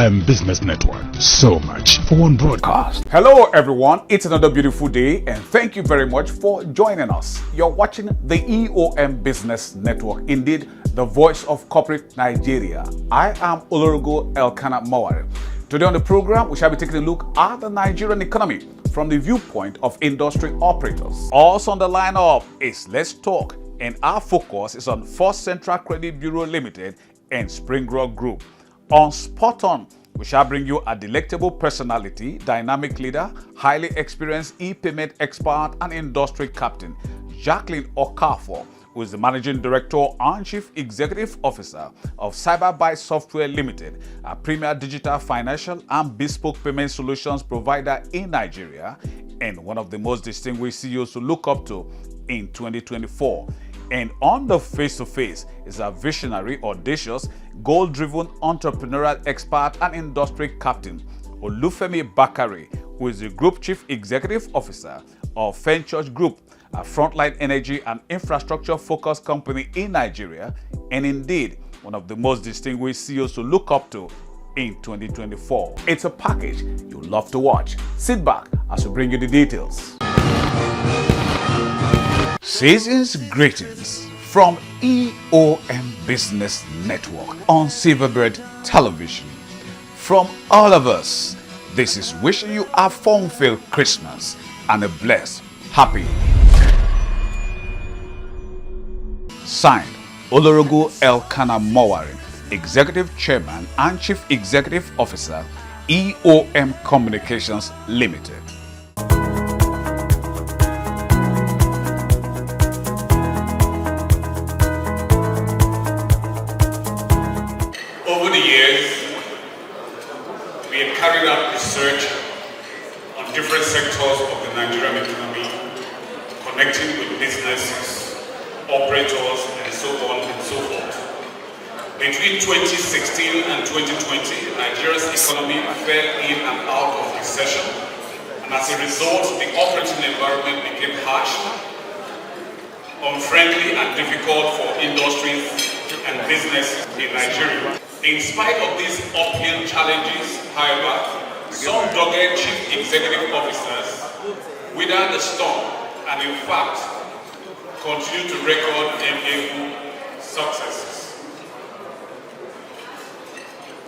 EOM Business Network. So much for one broadcast. Hello everyone, it's another beautiful day and thank you very much for joining us. You're watching the EOM Business Network, indeed the voice of corporate Nigeria. I am Olorogo Elkanah Mawari. Today on the program, we shall be taking a look at the Nigerian economy from the viewpoint of industry operators. Also on the lineup is Let's Talk, and our focus is on First Central Credit Bureau Limited and Spring Rock Group. On Spot On, we shall bring you a delectable personality, dynamic leader, highly experienced e-payment expert and industry captain, Jacqueline Okafor, who is the Managing Director and Chief Executive Officer of Cyberbyte Software Limited, a premier digital financial and bespoke payment solutions provider in Nigeria, and one of the most distinguished CEOs to look up to in 2024. And on the face-to-face is a visionary, audacious, goal-driven entrepreneurial expert and industry captain, Olufemi Bakare, who is the Group Chief Executive Officer of Fenchurch Group, a frontline energy and infrastructure-focused company in Nigeria, and indeed one of the most distinguished CEOs to look up to in 2024. It's a package you'll love to watch. Sit back as we bring you the details. Season's greetings from EOM Business Network on Silverbird Television. From all of us, this is wishing you a fun-filled Christmas and a blessed, happy. Signed, Olorogo Elkanah Mawari, Executive Chairman and Chief Executive Officer, EOM Communications Limited. Over the years, we have carried out research on different sectors of the Nigerian economy, connecting with businesses, operators, and so on and so forth. Between 2016 and 2020, Nigeria's economy fell in and out of recession, and as a result, the operating environment became harsh, unfriendly, and difficult for industries and businesses in Nigeria. In spite of these uphill challenges, however, some dogged chief executive officers weathered the storm and in fact continue to record enviable successes.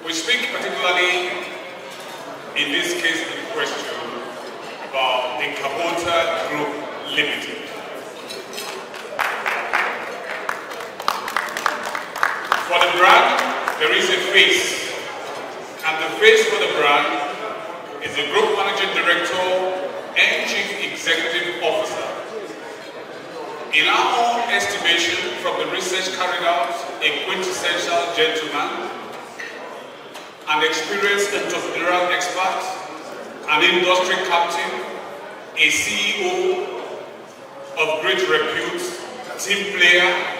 We speak particularly in this case in question about the Kabota Group Limited. For the brand, there is a face, and the face for the brand is the Group Managing Director and Chief Executive Officer. In our own estimation from the research carried out, a quintessential gentleman, an experienced entrepreneurial expert, an industry captain, a CEO of great repute, team player,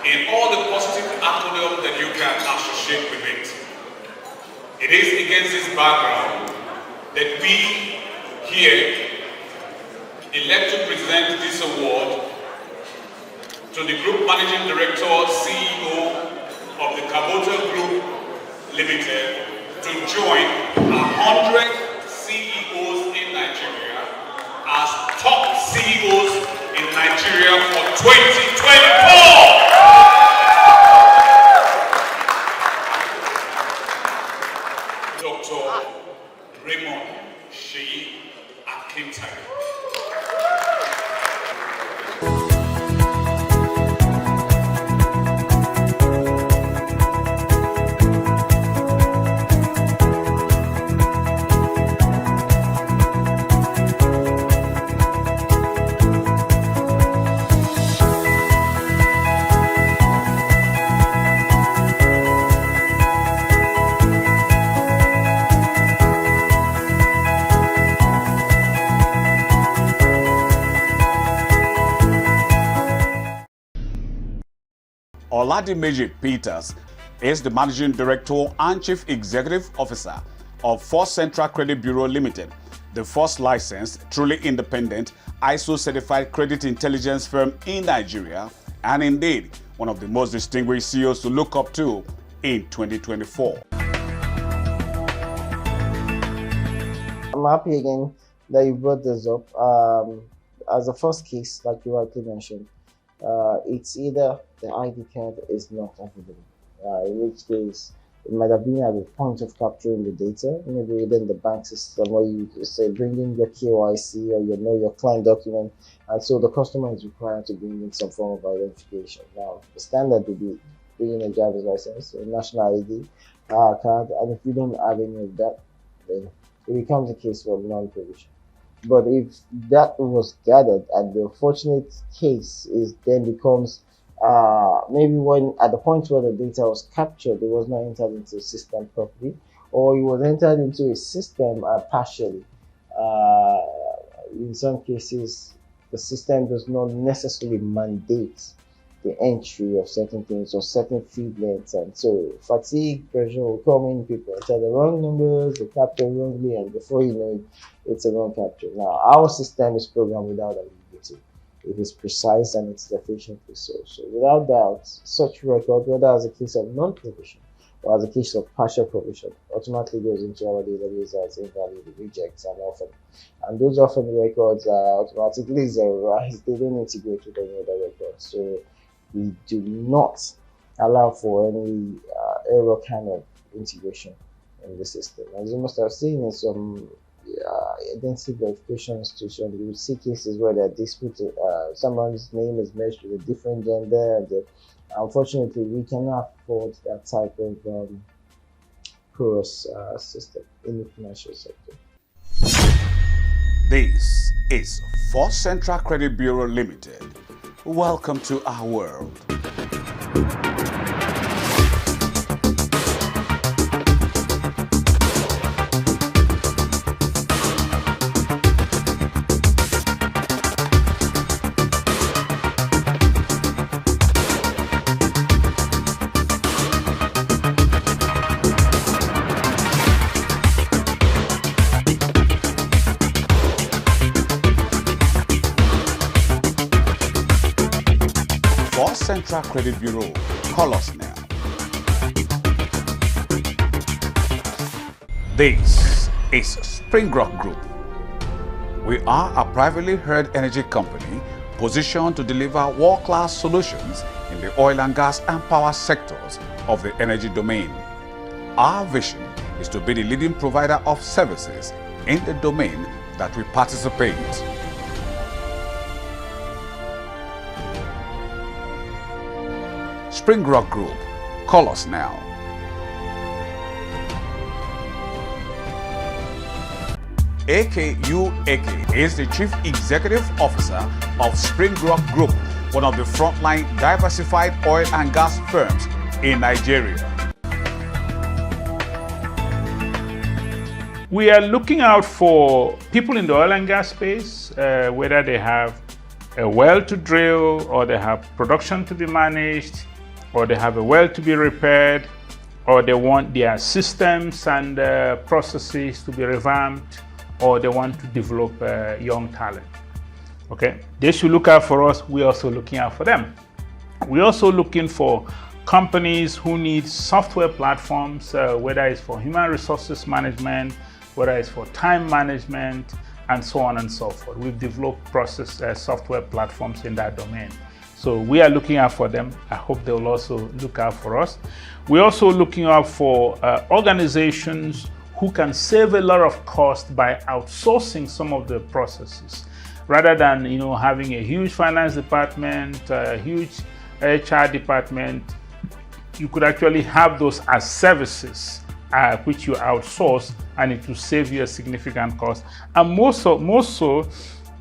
and all the positive acronym that you can associate with it. It is against this background that we here elect to present this award to the Group Managing Director, CEO of the Kabota Group Limited, to join 100 CEOs in Nigeria as top CEOs in Nigeria for 2024. Dr. Raymond Sheyi Akintari. Oladimeji Peters is the Managing Director and Chief Executive Officer of First Central Credit Bureau Limited, the first licensed, truly independent, ISO-certified credit intelligence firm in Nigeria, and indeed one of the most distinguished CEOs to look up to in 2024. I'm happy again that you brought this up. As a first case, like you rightly mentioned, it's either the ID card is not available, in which case it might have been at the point of capturing the data, maybe within the bank system where you say bring in your KYC or your client document, and so the customer is required to bring in some form of identification. Now, the standard would be bringing a driver's license, a national ID card, and if you don't have any of that, then it becomes a case of non-provision. But if that was gathered, and the unfortunate case is then becomes maybe when at the point where the data was captured, it was not entered into the system properly, or it was entered into a system partially. In some cases, the system does not necessarily mandate the entry of certain things or certain field lengths, and so fatigue, pressure will come in, people enter the wrong numbers, they capture wrongly, and before you know it, it's a wrong capture. Now, our system is programmed without ambiguity. It is precise and it's efficiently so. So without doubt, such record, whether as a case of non-provision or as a case of partial provision, automatically goes into our database as invalid, rejects, and orphan. And those orphan records are automatically zeroized. They don't integrate with any other records. So we do not allow for any error kind of integration in the system. As you must have seen in some identity verification institutions, you will see cases where there are disputes. Someone's name is matched with a different gender, and unfortunately, we cannot afford that type of porous system in the financial sector. This is First Central Credit Bureau Limited. Welcome to our world. Central Credit Bureau. Call us now. This is Springrock Group. We are a privately held energy company positioned to deliver world-class solutions in the oil and gas and power sectors of the energy domain. Our vision is to be the leading provider of services in the domain that we participate. Springrock Group. Call us now. AKU is the Chief Executive Officer of Springrock Group, one of the frontline diversified oil and gas firms in Nigeria. We are looking out for people in the oil and gas space, whether they have a well to drill, or they have production to be managed, or they have a well to be repaired, or they want their systems and processes to be revamped, or they want to develop young talent. Okay, they should look out for us. We're also looking out for them. We're also looking for companies who need software platforms, whether it's for human resources management, whether it's for time management, and so on and so forth. We've developed software platforms in that domain. So we are looking out for them. I hope they will also look out for us. We're also looking out for organizations who can save a lot of cost by outsourcing some of the processes, rather than having a huge finance department, a huge HR department. You could actually have those as services which you outsource, and it will save you a significant cost. And most so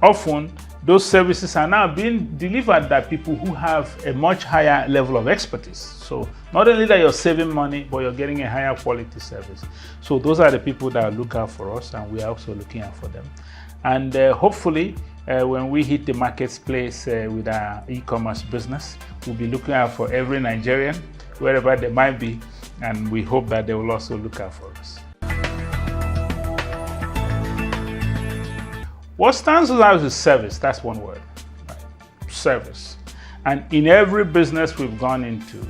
often, those services are now being delivered by people who have a much higher level of expertise. So not only that you're saving money, but you're getting a higher quality service. So those are the people that look out for us, and we are also looking out for them. And hopefully, when we hit the marketplace with our e-commerce business, we'll be looking out for every Nigerian, wherever they might be, and we hope that they will also look out for us. What stands out is service. That's one word, right? Service. And in every business we've gone into,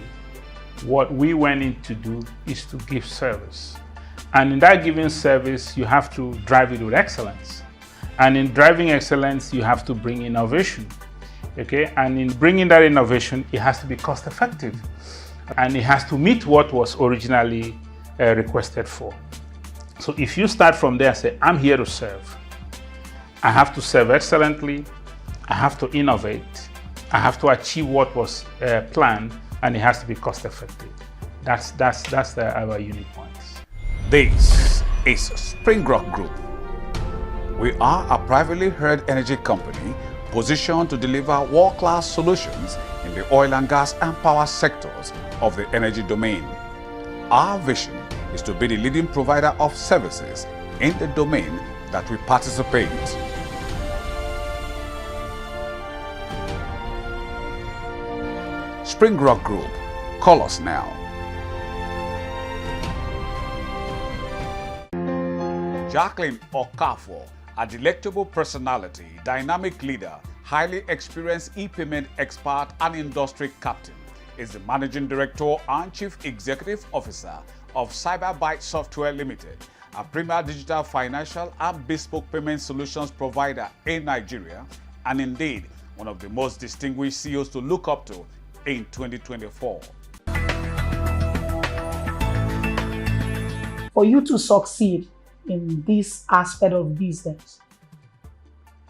what we went in to do is to give service. And in that given service, you have to drive it with excellence. And in driving excellence, you have to bring innovation. Okay, and in bringing that innovation, it has to be cost effective. And it has to meet what was originally requested for. So if you start from there and say, I'm here to serve, I have to serve excellently, I have to innovate, I have to achieve what was planned, and it has to be cost effective. That's our unique points. This is Spring Rock Group. We are a privately held energy company positioned to deliver world-class solutions in the oil and gas and power sectors of the energy domain. Our vision is to be the leading provider of services in the domain that we participate. Spring Rock Group, call us now. Jacqueline Okafor, a delectable personality, dynamic leader, highly experienced e-payment expert and industry captain, is the Managing Director and Chief Executive Officer of Cyberbyte Software Limited, a premier digital financial and bespoke payment solutions provider in Nigeria, and indeed one of the most distinguished CEOs to look up to in 2024. For you to succeed in this aspect of business,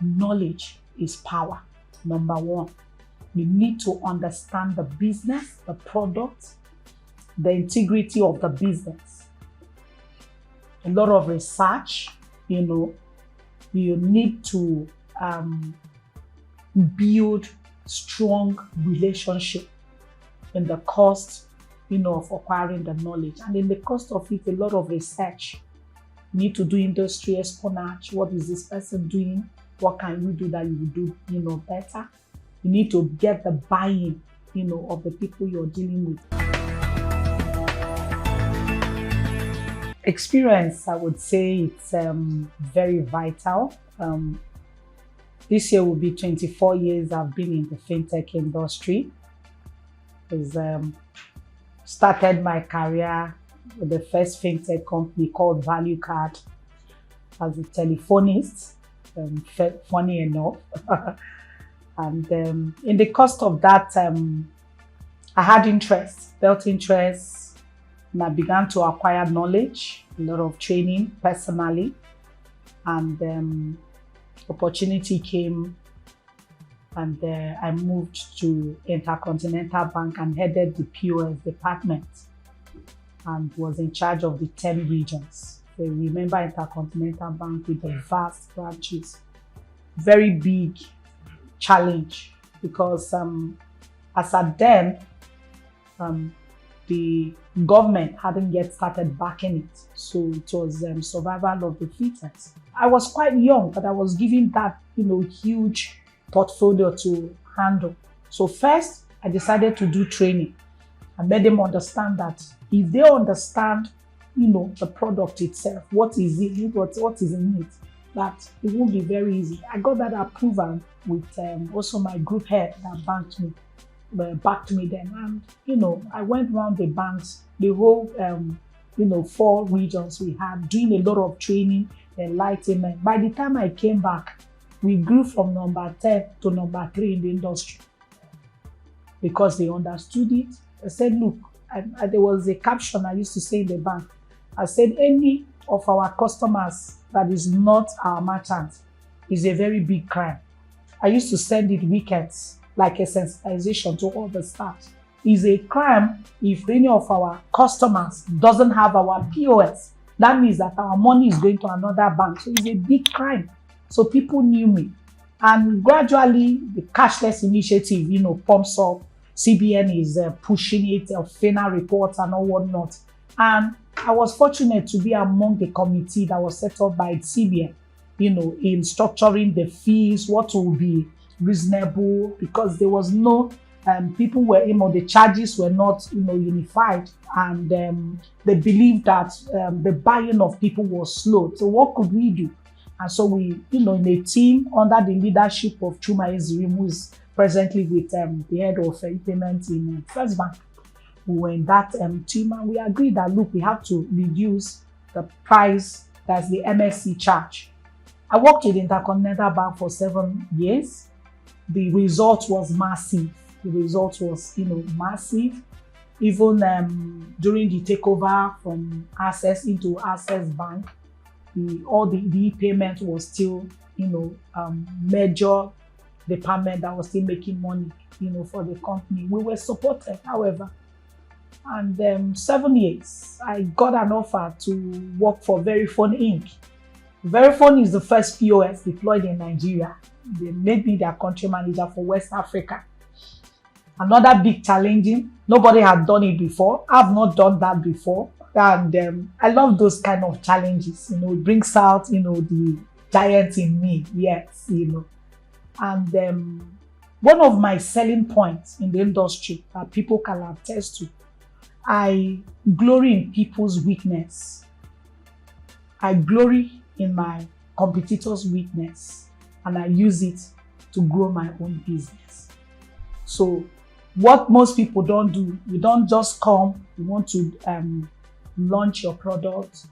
knowledge is power. Number one, you need to understand the business, the product, the integrity of the business. A lot of research, you need to build strong relationship in the cost, of acquiring the knowledge. And in the cost of it, a lot of research. You need to do industry espionage. What is this person doing? What can you do that you will do, better? You need to get the buy-in, of the people you're dealing with. Experience, I would say it's very vital. This year will be 24 years I've been in the fintech industry. Started my career with the first fintech company called Value Card as a telephonist, funny enough. And in the course of that, I had felt interest, and I began to acquire knowledge, a lot of training personally, and opportunity came, and I moved to Intercontinental Bank and headed the POS department and was in charge of the 10 regions. So remember Intercontinental Bank with the vast branches. Very big challenge because as at then, the government hadn't yet started backing it. So it was survival of the fittest. I was quite young, but I was given that, huge portfolio to handle. So first, I decided to do training. I made them understand that if they understand, the product itself, what is it, what is in it, that it won't be very easy. I got that approval with also my group head that backed me then. And, I went around the banks, the whole, 4 regions we had, doing a lot of training, enlightenment. By the time I came back, we grew from number 10 to number 3 in the industry because they understood it. I said, look, there was a caption I used to say in the bank. I said, any of our customers that is not our merchant is a very big crime. I used to send it weekends, like a sensitization to all the staff. It's a crime if any of our customers doesn't have our POS. That means that our money is going to another bank. So it's a big crime. So people knew me. And gradually, the cashless initiative, pumps up. CBN is pushing it, FINA reports and all whatnot. And I was fortunate to be among the committee that was set up by CBN, in structuring the fees, what will be reasonable, because there was no, people were, the charges were not, unified. And they believed that the buying of people was slow. So what could we do? And so we, in a team under the leadership of Chuma Ezrim, who is presently with the head of e-payment in First Bank, we were in that team, and we agreed that, look, we have to reduce the price, that's the MSC charge. I worked with Intercontinental Bank for 7 years. The result was massive. The result was, massive. Even during the takeover from Access into Access Bank, the payment was still, major department that was still making money, for the company. We were supported, however. And 7 years, I got an offer to work for Verifone Inc. Verifone is the first POS deployed in Nigeria. They made me their country manager for West Africa. Another big challenging, nobody had done it before. I've not done that before. And I love those kind of challenges. It brings out, the giant in me. Yes, And one of my selling points in the industry that people can attest to, I glory in people's weakness. I glory in my competitors' weakness, and I use it to grow my own business. So what most people don't do, you don't just come, you want to launch your product,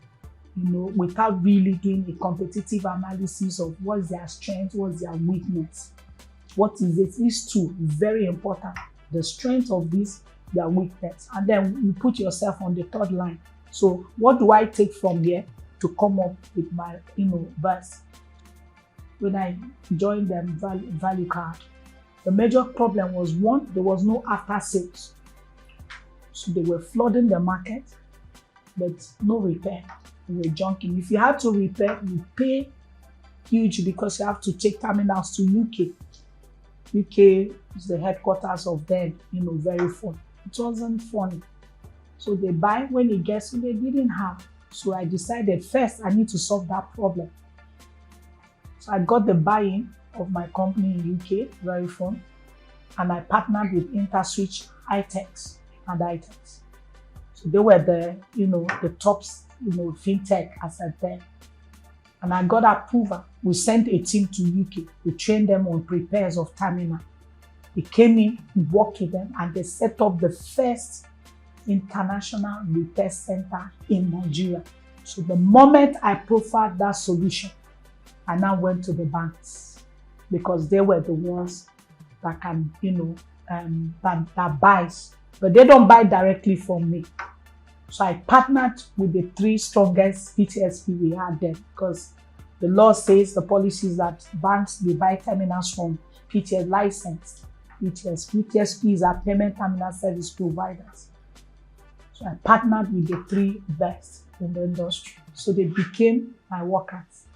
without really doing a competitive analysis of what's their strength, what's their weakness. What is it? These two, very important. The strength of this, their weakness. And then you put yourself on the third line. So what do I take from here to come up with my, verse? When I joined them value card, the major problem was, one, there was no after sales. So they were flooding the market, but no repair. They were junking. If you had to repair, you pay huge because you have to take terminals to UK. UK is the headquarters of them, Verifone. It wasn't funny. So they buy when it gets, so they didn't have. So I decided first I need to solve that problem. So I got the buy-in of my company in UK, Verifone, and I partnered with InterSwitch, iTex, and iTex. So they were the top, fintech as at then. And I got approval. We sent a team to UK. We trained them on repairs of terminal. They came in, we worked with them, and they set up the first international repair center in Nigeria. So the moment I profiled that solution, I now went to the banks because they were the ones that can, that buys, but they don't buy directly from me. So I partnered with the 3 strongest PTSP we had there because the law says, the policy is that banks, they buy terminals from PTS licensed. PTSP is our payment terminal service providers. So I partnered with the 3 best in the industry. So they became my workers.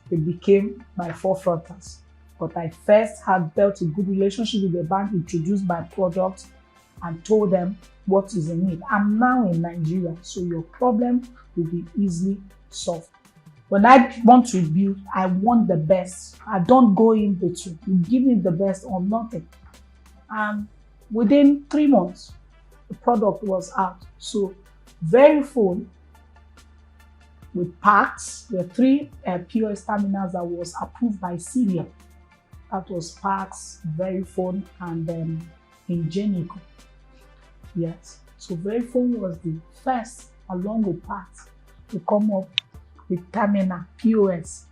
They became my forefronters. But I first had built a good relationship with the bank, introduced my product, and told them what is in it. I'm now in Nigeria, so your problem will be easily solved. When I want to build, I want the best. I don't go in between. You give me the best or nothing. And within 3 months, the product was out. So Verifone with parks, there were 3 POS terminals that was approved by CBN. That was Parks, Verifone, and Ingenico. Yes. So Verifone was the first, along with Parks, to come up with terminal POS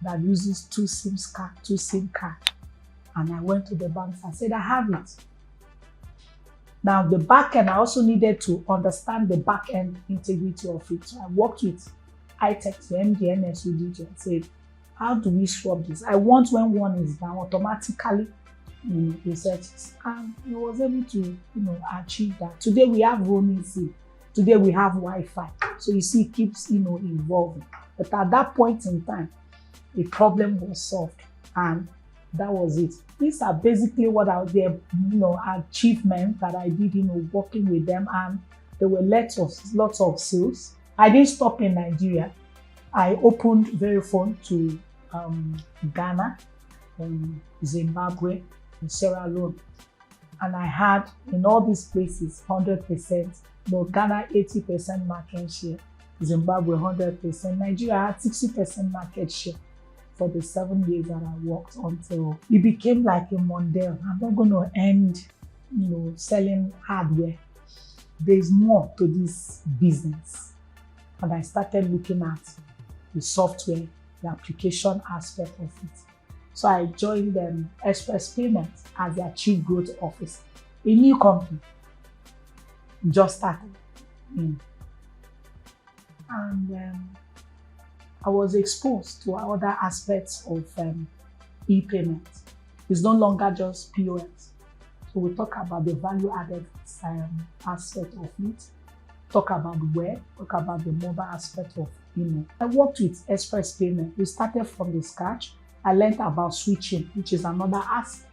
that uses 2 SIM card. And I went to the banks. I said, I have it. Now the back end, I also needed to understand the back end integrity of it. So I worked with iTex, the MDNS we did, and said, how do we swap this? I want when one is down, automatically reset it. And he was able to, achieve that. Today we have roaming fee. Today we have Wi-Fi. So you see, it keeps, evolving. But at that point in time, the problem was solved, and that was it. These are basically what are the, achievements that I did, working with them, and there were lots of sales. I didn't stop in Nigeria. I opened Verifone to Ghana, Zimbabwe, and Sierra Leone. And I had in all these places 100%, Ghana 80% market share, Zimbabwe 100%, Nigeria had 60% market share for the 7 years that I worked until it became like a model. I'm not going to end, selling hardware. There's more to this business. and I started looking at the software, the application aspect of it. So I joined Express Payments as their Chief Growth Officer, a new company, just started. And I was exposed to other aspects of e-payment. It's no longer just POS. So we talk about the value-added aspect of it, talk about the web, talk about the mobile aspect of I worked with Express Payment. We started from the scratch. I learned about switching, which is another aspect.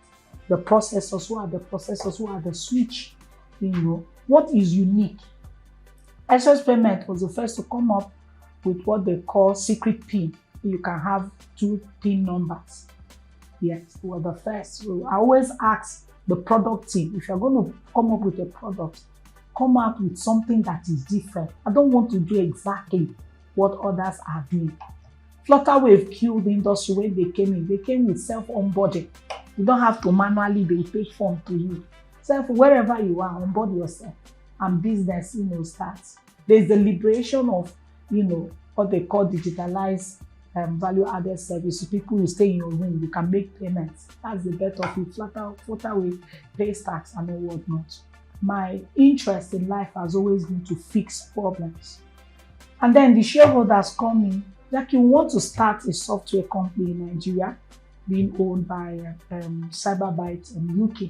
The processors, who are the processors, who are the switch, what is unique. Express Payment was the first to come up with what they call secret PIN. You can have 2 PIN numbers. Yes, we were the first. So I always ask the product team, if you're going to come up with a product, come out with something that is different. I don't want to do exactly what others are doing. Flutterwave killed the industry when they came in. They came with self-onboarding. You don't have to manually, they take form to you. Wherever you are, onboard yourself and business, starts. There's the liberation of, what they call digitalized value-added services. People will stay in your room, you can make payments. That's the best of it. Flutterwave pays tax and all whatnot. My interest in life has always been to fix problems. And then the shareholders come in, like, you want to start a software company in Nigeria, being owned by Cyberbyte in UK,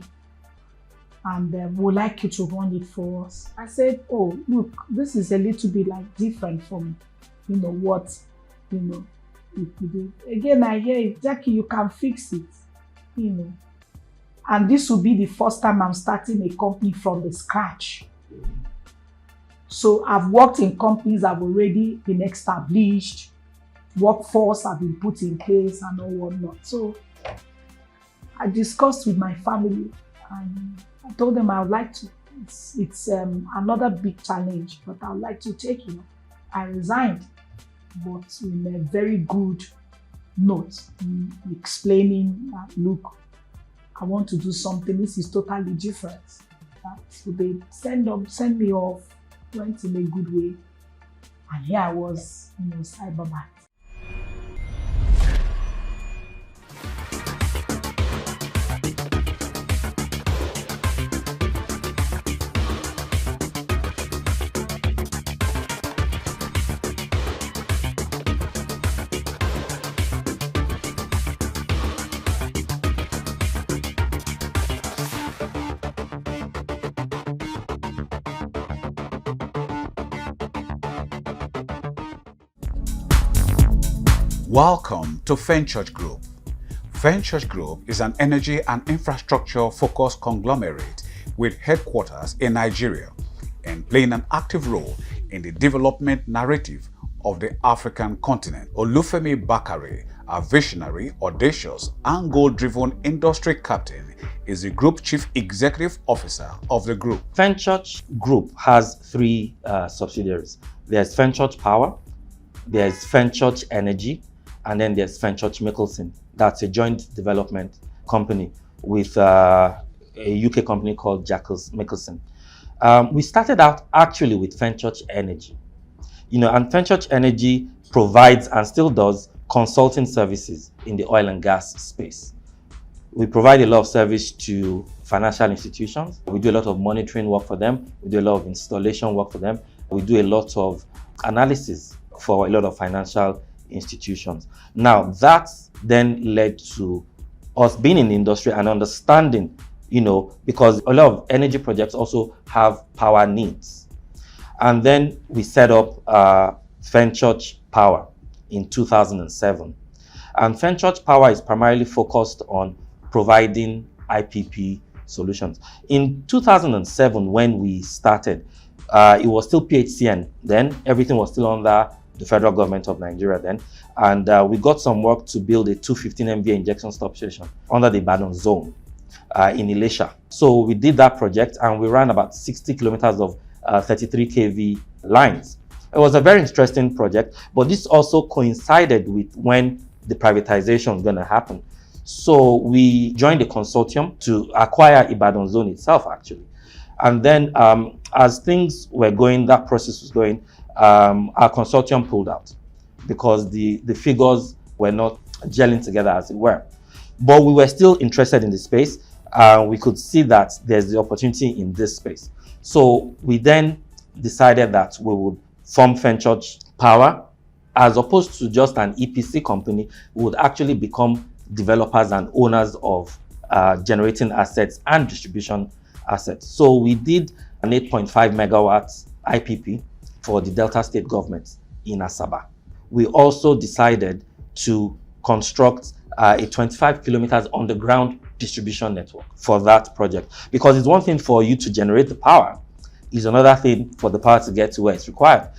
and we'd like you to run it for us. I said, oh, look, this is a little bit different from, what, Again, I hear it, Jackie, you can fix it, And this will be the first time I'm starting a company from the scratch. So I've worked in companies that have already been established, workforce have been put in place and all whatnot. So I discussed with my family and I told them I would like to. It's another big challenge, but I would like to take it. I resigned, but in a very good note, explaining that, look, I want to do something. This is totally different. So they send me off, went in a good way, and here I was, Cyberbyte. Welcome to Fenchurch Group. Fenchurch Group is an energy and infrastructure focused conglomerate with headquarters in Nigeria and playing an active role in the development narrative of the African continent. Olufemi Bakare, a visionary, audacious, and goal-driven industry captain, is the Group Chief Executive Officer of the group. Fenchurch Group has 3 subsidiaries. There's Fenchurch Power, there's Fenchurch Energy, and then there's Fenchurch Mickelson. That's a joint development company with a UK company called Jackals Mickelson. We started out actually with Fenchurch Energy. And Fenchurch Energy provides and still does consulting services in the oil and gas space. We provide a lot of service to financial institutions. We do a lot of monitoring work for them. We do a lot of installation work for them. We do a lot of analysis for a lot of financial institutions. Now, that then led to us being in the industry and understanding, because a lot of energy projects also have power needs. And then we set up Fenchurch Power in 2007. And Fenchurch Power is primarily focused on providing IPP solutions. In 2007, when we started, it was still PHCN then. Everything was still under the federal government of Nigeria then. And we got some work to build a 215 MVA injection substation under the Ibadan zone in Ilesha. So we did that project and we ran about 60 kilometers of 33 kV lines. It was a very interesting project, but this also coincided with when the privatization was going to happen. So we joined a consortium to acquire Ibadan zone itself, actually. And then as things were going, that process was going, our consortium pulled out because the figures were not gelling together, as it were. But we were still interested in the space. We could see that there's the opportunity in this space. So we then decided that we would form Fenchurch Power. As opposed to just an EPC company, we would actually become developers and owners of generating assets and distribution assets. So we did an 8.5 megawatts IPP for the Delta State government in Asaba. We also decided to construct a 25 kilometers underground distribution network for that project, because it's one thing for you to generate the power, it's another thing for the power to get to where it's required.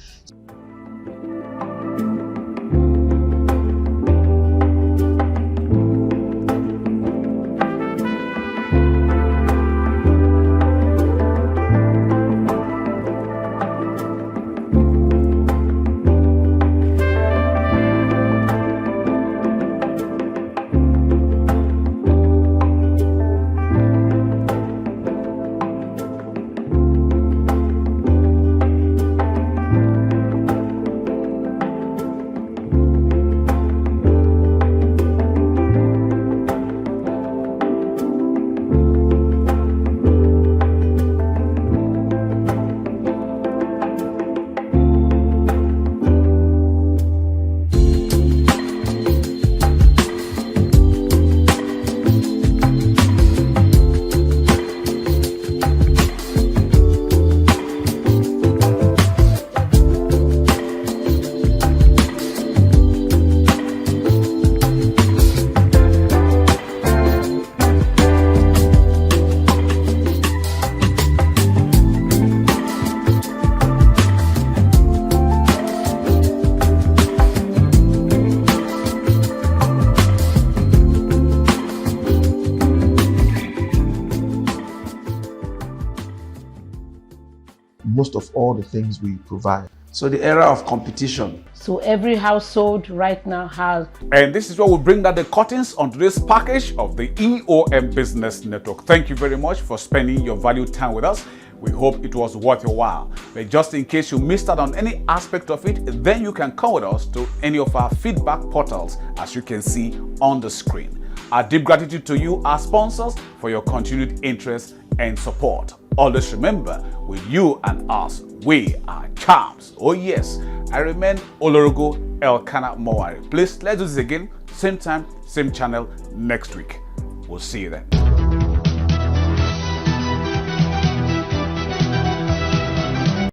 most of all the things we provide. So the era of competition. So every household right now has. And this is where we bring down the curtains on today's package of the EOM Business Network. Thank you very much for spending your valued time with us. We hope it was worth your while. But just in case you missed out on any aspect of it, then you can come with us to any of our feedback portals, as you can see on the screen. Our deep gratitude to you, our sponsors, for your continued interest and support. Always remember, with you and us, we are champs. Oh yes, I remain Olorogo Elkanah Mowari. Please, let's do this again, same time, same channel next week. We'll see you then.